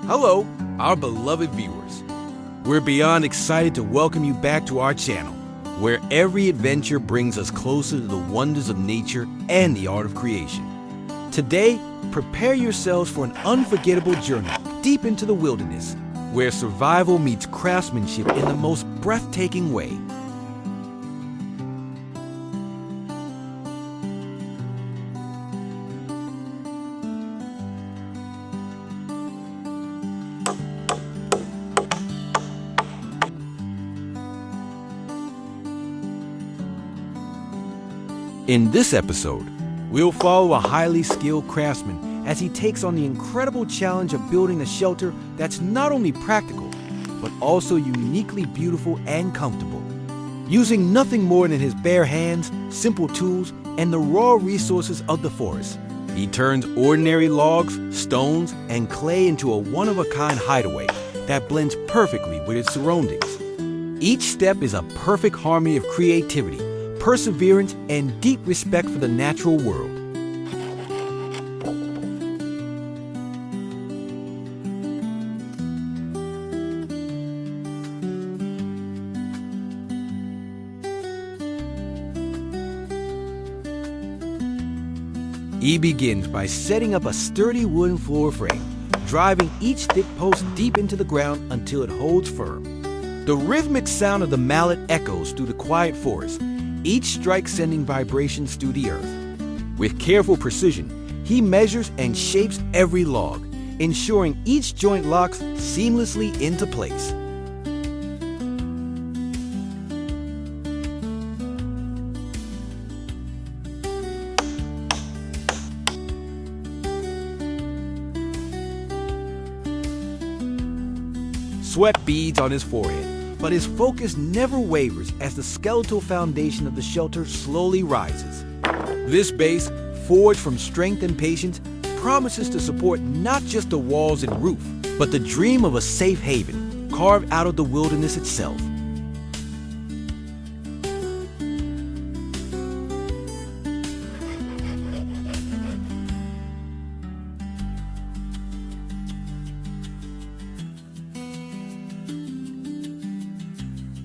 Hello, our beloved viewers. We're beyond excited to welcome you back to our channel, where every adventure brings us closer to the wonders of nature and the art of creation. Today, prepare yourselves for an unforgettable journey deep into the wilderness, where survival meets craftsmanship in the most breathtaking way. In this episode, we'll follow a highly skilled craftsman as he takes on the incredible challenge of building a shelter that's not only practical, but also uniquely beautiful and comfortable. Using nothing more than his bare hands, simple tools, and the raw resources of the forest, he turns ordinary logs, stones, and clay into a one-of-a-kind hideaway that blends perfectly with its surroundings. Each step is a perfect harmony of creativity, perseverance, and deep respect for the natural world. He begins by setting up a sturdy wooden floor frame, driving each thick post deep into the ground until it holds firm. The rhythmic sound of the mallet echoes through the quiet forest, each strike sending vibrations through the earth. With careful precision, he measures and shapes every log, ensuring each joint locks seamlessly into place. Sweat beads on his forehead, but his focus never wavers as the skeletal foundation of the shelter slowly rises. This base, forged from strength and patience, promises to support not just the walls and roof, but the dream of a safe haven, carved out of the wilderness itself.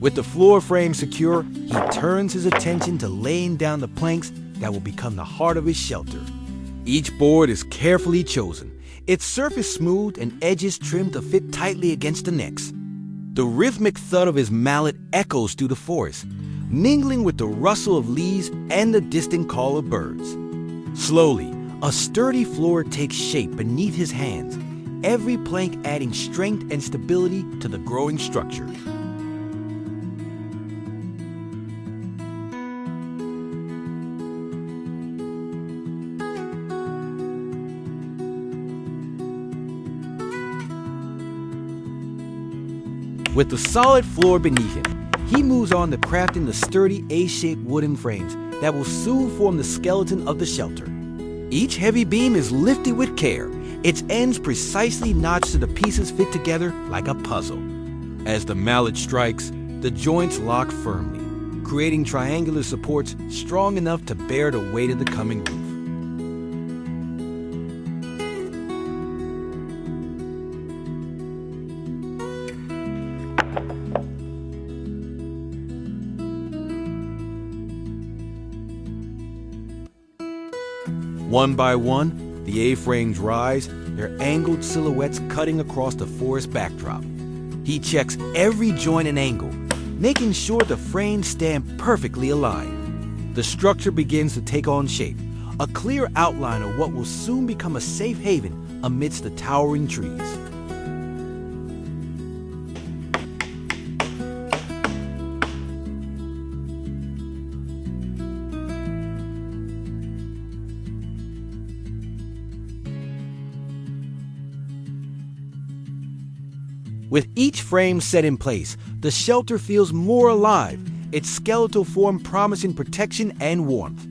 With the floor frame secure, he turns his attention to laying down the planks that will become the heart of his shelter. Each board is carefully chosen, its surface smooth and edges trimmed to fit tightly against the necks. The rhythmic thud of his mallet echoes through the forest, mingling with the rustle of leaves and the distant call of birds. Slowly, a sturdy floor takes shape beneath his hands, every plank adding strength and stability to the growing structure. With the solid floor beneath him, he moves on to crafting the sturdy A-shaped wooden frames that will soon form the skeleton of the shelter. Each heavy beam is lifted with care, its ends precisely notched so the pieces fit together like a puzzle. As the mallet strikes, the joints lock firmly, creating triangular supports strong enough to bear the weight of the coming roof. One by one, the A-frames rise, their angled silhouettes cutting across the forest backdrop. He checks every joint and angle, making sure the frames stand perfectly aligned. The structure begins to take on shape, a clear outline of what will soon become a safe haven amidst the towering trees. With each frame set in place, the shelter feels more alive, its skeletal form promising protection and warmth.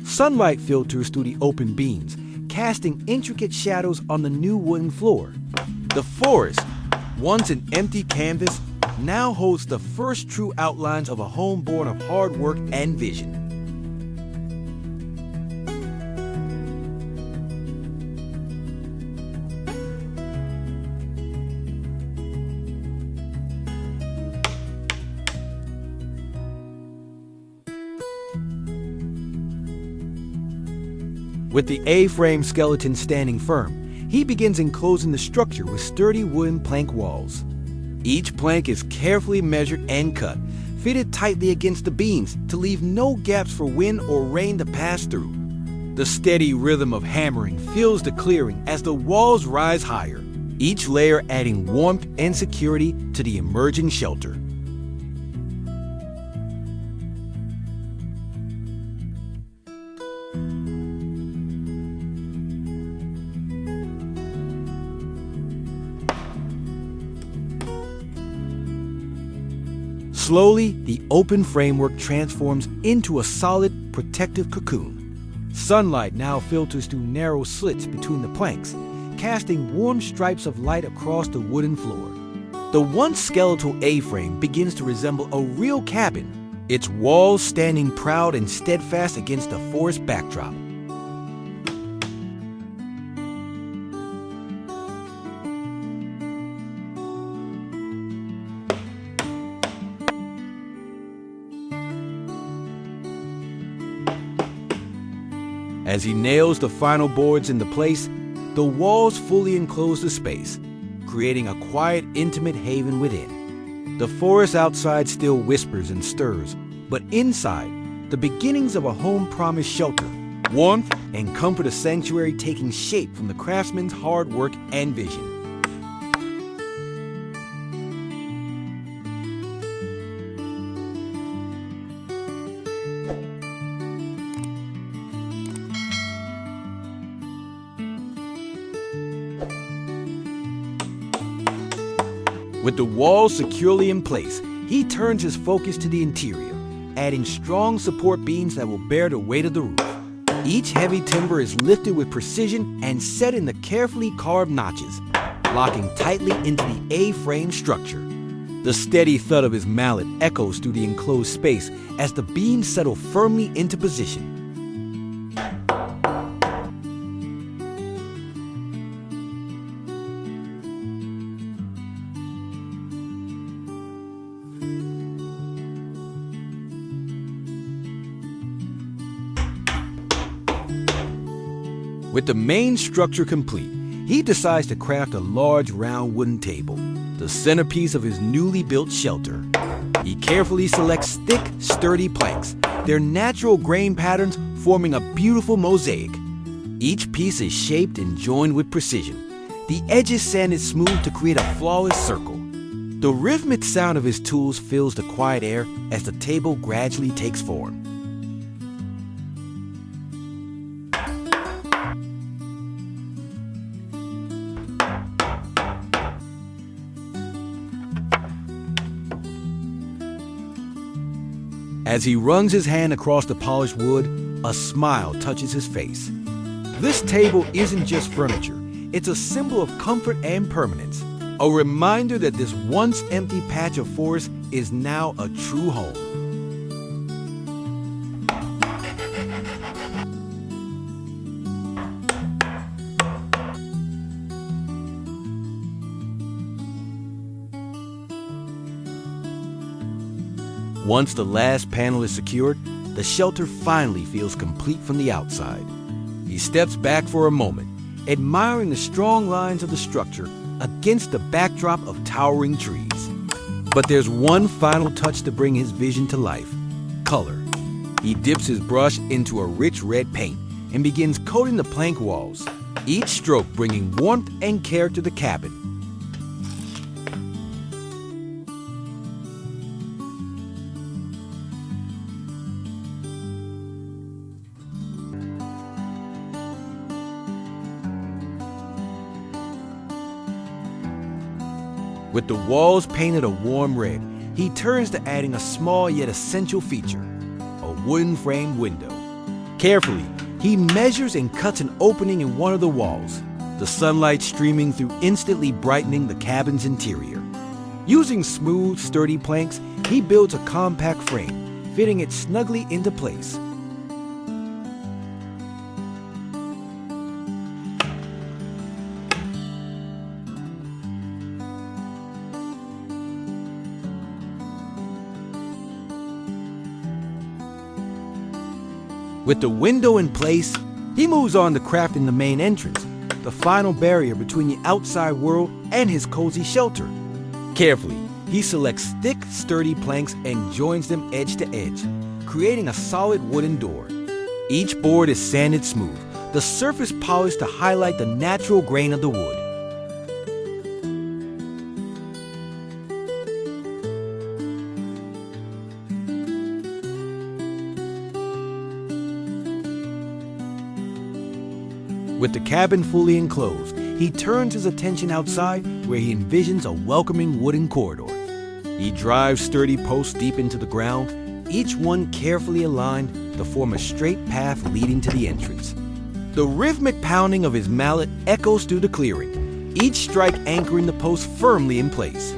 Sunlight filters through the open beams, casting intricate shadows on the new wooden floor. The forest, once an empty canvas, now holds the first true outlines of a home born of hard work and vision. With the A-frame skeleton standing firm, he begins enclosing the structure with sturdy wooden plank walls. Each plank is carefully measured and cut, fitted tightly against the beams to leave no gaps for wind or rain to pass through. The steady rhythm of hammering fills the clearing as the walls rise higher, each layer adding warmth and security to the emerging shelter. Slowly, the open framework transforms into a solid, protective cocoon. Sunlight now filters through narrow slits between the planks, casting warm stripes of light across the wooden floor. The once skeletal A-frame begins to resemble a real cabin, its walls standing proud and steadfast against the forest backdrop. As he nails the final boards into place, the walls fully enclose the space, creating a quiet, intimate haven within. The forest outside still whispers and stirs, but inside, the beginnings of a home-promised shelter, warmth and comfort, a sanctuary taking shape from the craftsman's hard work and vision. With the walls securely in place, he turns his focus to the interior, adding strong support beams that will bear the weight of the roof. Each heavy timber is lifted with precision and set in the carefully carved notches, locking tightly into the A-frame structure. The steady thud of his mallet echoes through the enclosed space as the beams settle firmly into position. With the main structure complete, he decides to craft a large round wooden table, the centerpiece of his newly built shelter. He carefully selects thick, sturdy planks, their natural grain patterns forming a beautiful mosaic. Each piece is shaped and joined with precision, the edges sanded smooth to create a flawless circle. The rhythmic sound of his tools fills the quiet air as the table gradually takes form. As he runs his hand across the polished wood, a smile touches his face. This table isn't just furniture, it's a symbol of comfort and permanence, a reminder that this once empty patch of forest is now a true home. Once the last panel is secured, the shelter finally feels complete from the outside. He steps back for a moment, admiring the strong lines of the structure against the backdrop of towering trees. But there's one final touch to bring his vision to life: color. He dips his brush into a rich red paint and begins coating the plank walls, each stroke bringing warmth and care to the cabin. With the walls painted a warm red, he turns to adding a small yet essential feature: a wooden framed window. Carefully, he measures and cuts an opening in one of the walls, the sunlight streaming through, instantly brightening the cabin's interior. Using smooth, sturdy planks, he builds a compact frame, fitting it snugly into place. With the window in place, He moves on to crafting the main entrance, the final barrier between the outside world and his cozy shelter. Carefully, he selects thick, sturdy planks and joins them edge to edge, creating a solid wooden door. Each board is sanded smooth, the surface polished to highlight the natural grain of the wood. With the cabin fully enclosed, he turns his attention outside where he envisions a welcoming wooden corridor. He drives sturdy posts deep into the ground, each one carefully aligned to form a straight path leading to the entrance. The rhythmic pounding of his mallet echoes through the clearing, each strike anchoring the post firmly in place.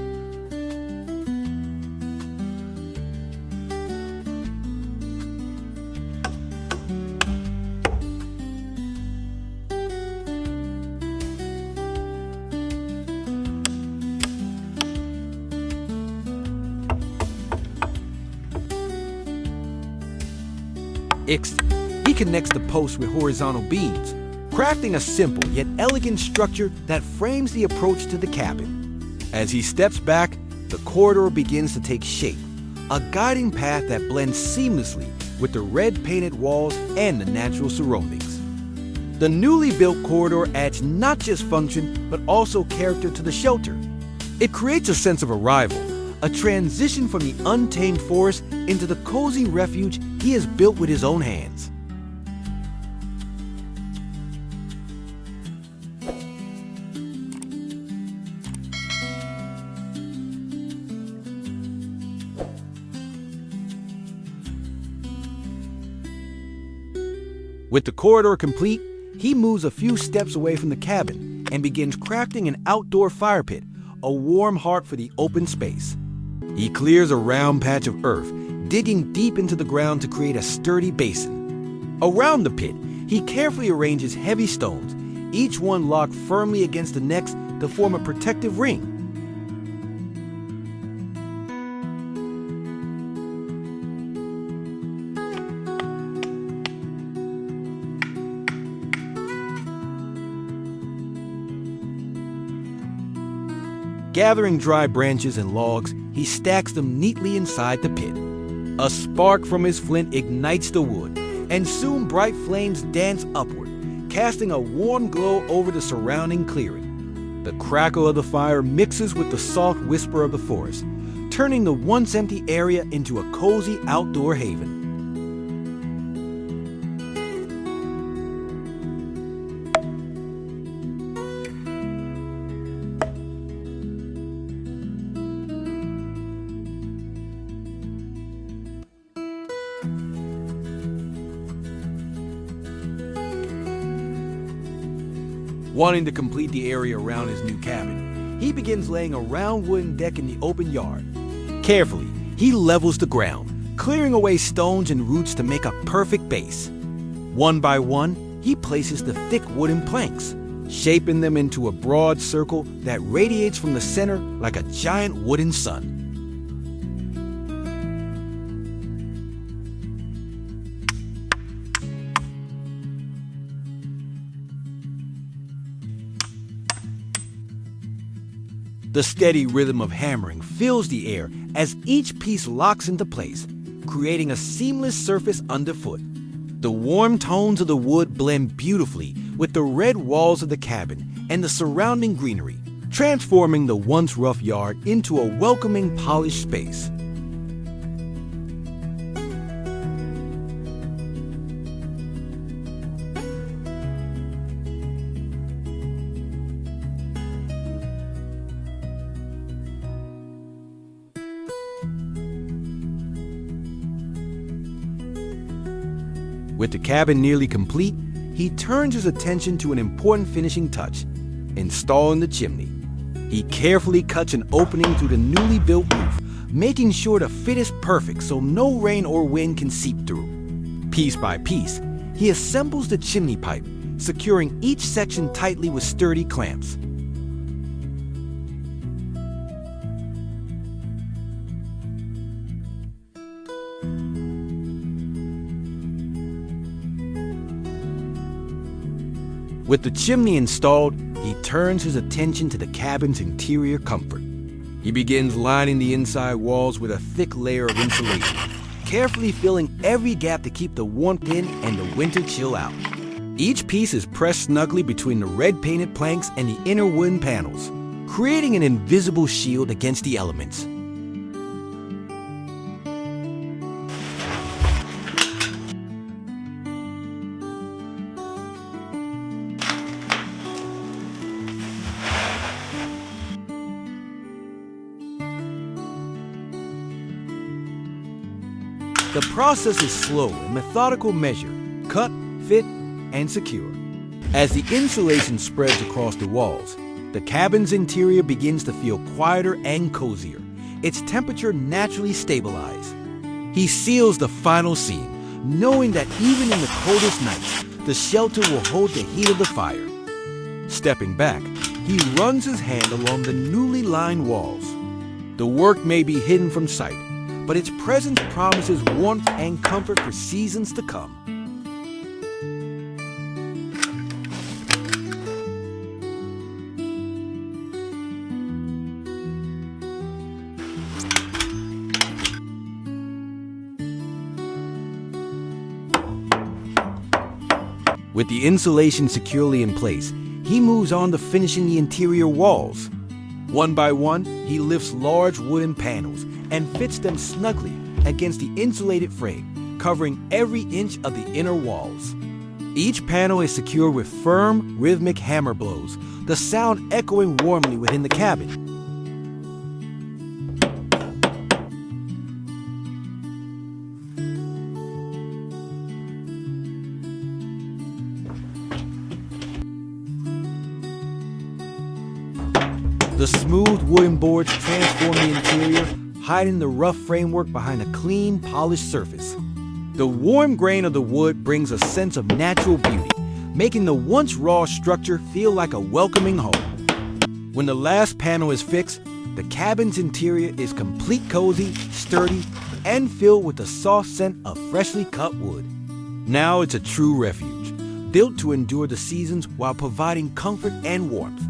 He connects the posts with horizontal beams, crafting a simple yet elegant structure that frames the approach to the cabin. As he steps back, the corridor begins to take shape, a guiding path that blends seamlessly with the red painted walls and the natural surroundings. The newly built corridor adds not just function, but also character to the shelter. It creates a sense of arrival, a transition from the untamed forest into the cozy refuge he has built with his own hands. With the corridor complete, he moves a few steps away from the cabin and begins crafting an outdoor fire pit, a warm heart for the open space. He clears a round patch of earth, digging deep into the ground to create a sturdy basin. Around the pit, he carefully arranges heavy stones, each one locked firmly against the next to form a protective ring. Gathering dry branches and logs, he stacks them neatly inside the pit. A spark from his flint ignites the wood, and soon bright flames dance upward, casting a warm glow over the surrounding clearing. The crackle of the fire mixes with the soft whisper of the forest, turning the once empty area into a cozy outdoor haven. Wanting to complete the area around his new cabin, he begins laying a round wooden deck in the open yard. Carefully, he levels the ground, clearing away stones and roots to make a perfect base. One by one, he places the thick wooden planks, shaping them into a broad circle that radiates from the center like a giant wooden sun. The steady rhythm of hammering fills the air as each piece locks into place, creating a seamless surface underfoot. The warm tones of the wood blend beautifully with the red walls of the cabin and the surrounding greenery, transforming the once rough yard into a welcoming, polished space. With the cabin nearly complete, he turns his attention to an important finishing touch, installing the chimney. He carefully cuts an opening through the newly built roof, making sure the fit is perfect so no rain or wind can seep through. Piece by piece, he assembles the chimney pipe, securing each section tightly with sturdy clamps. With the chimney installed, he turns his attention to the cabin's interior comfort. He begins lining the inside walls with a thick layer of insulation, carefully filling every gap to keep the warmth in and the winter chill out. Each piece is pressed snugly between the red painted planks and the inner wooden panels, creating an invisible shield against the elements. The process is slow and methodical measure, cut, fit, and secure. As the insulation spreads across the walls, the cabin's interior begins to feel quieter and cozier, its temperature naturally stabilized. He seals the final seam, knowing that even in the coldest nights, the shelter will hold the heat of the fire. Stepping back, he runs his hand along the newly lined walls. The work may be hidden from sight, but its presence promises warmth and comfort for seasons to come. With the insulation securely in place, he moves on to finishing the interior walls. One by one, he lifts large wooden panels and fits them snugly against the insulated frame, covering every inch of the inner walls. Each panel is secured with firm, rhythmic hammer blows, the sound echoing warmly within the cabin. The smooth wooden boards transform the interior, hiding the rough framework behind a clean, polished surface. The warm grain of the wood brings a sense of natural beauty, making the once raw structure feel like a welcoming home. When the last panel is fixed, the cabin's interior is complete, cozy, sturdy, and filled with the soft scent of freshly cut wood. Now it's a true refuge, built to endure the seasons while providing comfort and warmth.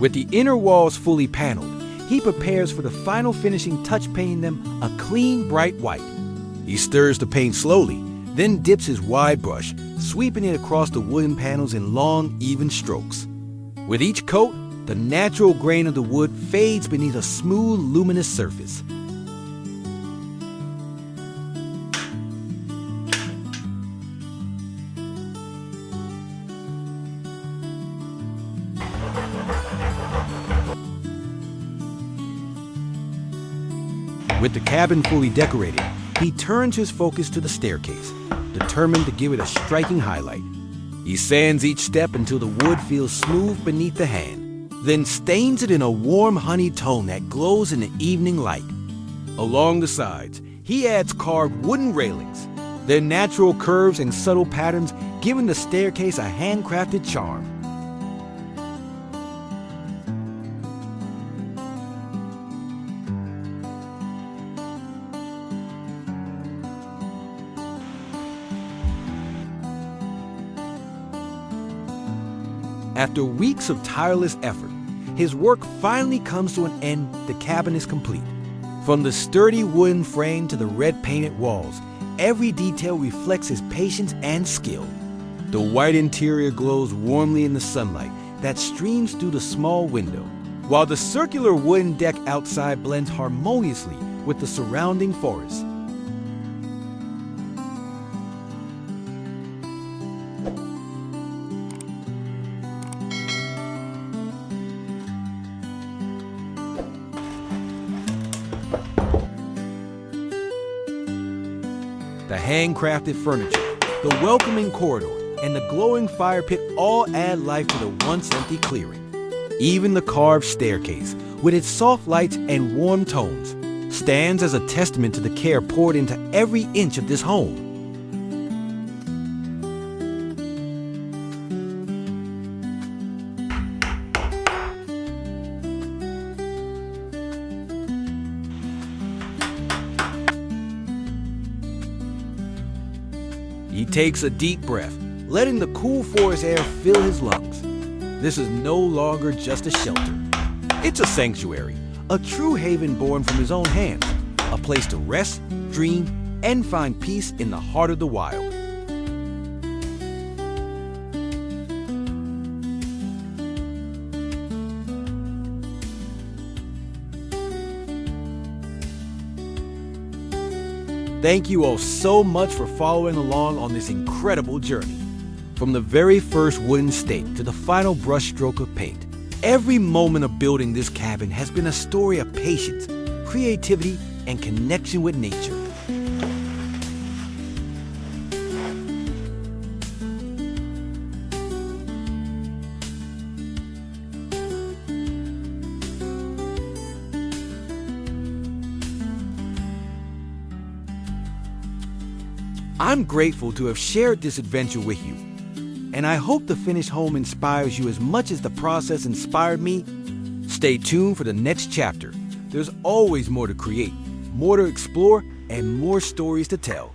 With the inner walls fully paneled, he prepares for the final finishing touch, painting them a clean, bright white. He stirs the paint slowly, then dips his wide brush, sweeping it across the wooden panels in long, even strokes. With each coat, the natural grain of the wood fades beneath a smooth, luminous surface. With the cabin fully decorated, he turns his focus to the staircase, determined to give it a striking highlight. He sands each step until the wood feels smooth beneath the hand, then stains it in a warm honey tone that glows in the evening light. Along the sides, he adds carved wooden railings, their natural curves and subtle patterns giving the staircase a handcrafted charm. After weeks of tireless effort, his work finally comes to an end. The cabin is complete. From the sturdy wooden frame to the red painted walls, every detail reflects his patience and skill. The white interior glows warmly in the sunlight that streams through the small window, while the circular wooden deck outside blends harmoniously with the surrounding forest. The handcrafted furniture, the welcoming corridor, and the glowing fire pit all add life to the once empty clearing. Even the carved staircase, with its soft lights and warm tones, stands as a testament to the care poured into every inch of this home. takes a deep breath, letting the cool forest air fill his lungs. This is no longer just a shelter. It's a sanctuary, a true haven born from his own hands, a place to rest, dream, and find peace in the heart of the wild. Thank you all so much for following along on this incredible journey. From the very first wooden stake to the final brushstroke of paint, every moment of building this cabin has been a story of patience, creativity, and connection with nature. I'm grateful to have shared this adventure with you, and I hope the finished home inspires you as much as the process inspired me. Stay tuned for the next chapter. There's always more to create, more to explore, and more stories to tell.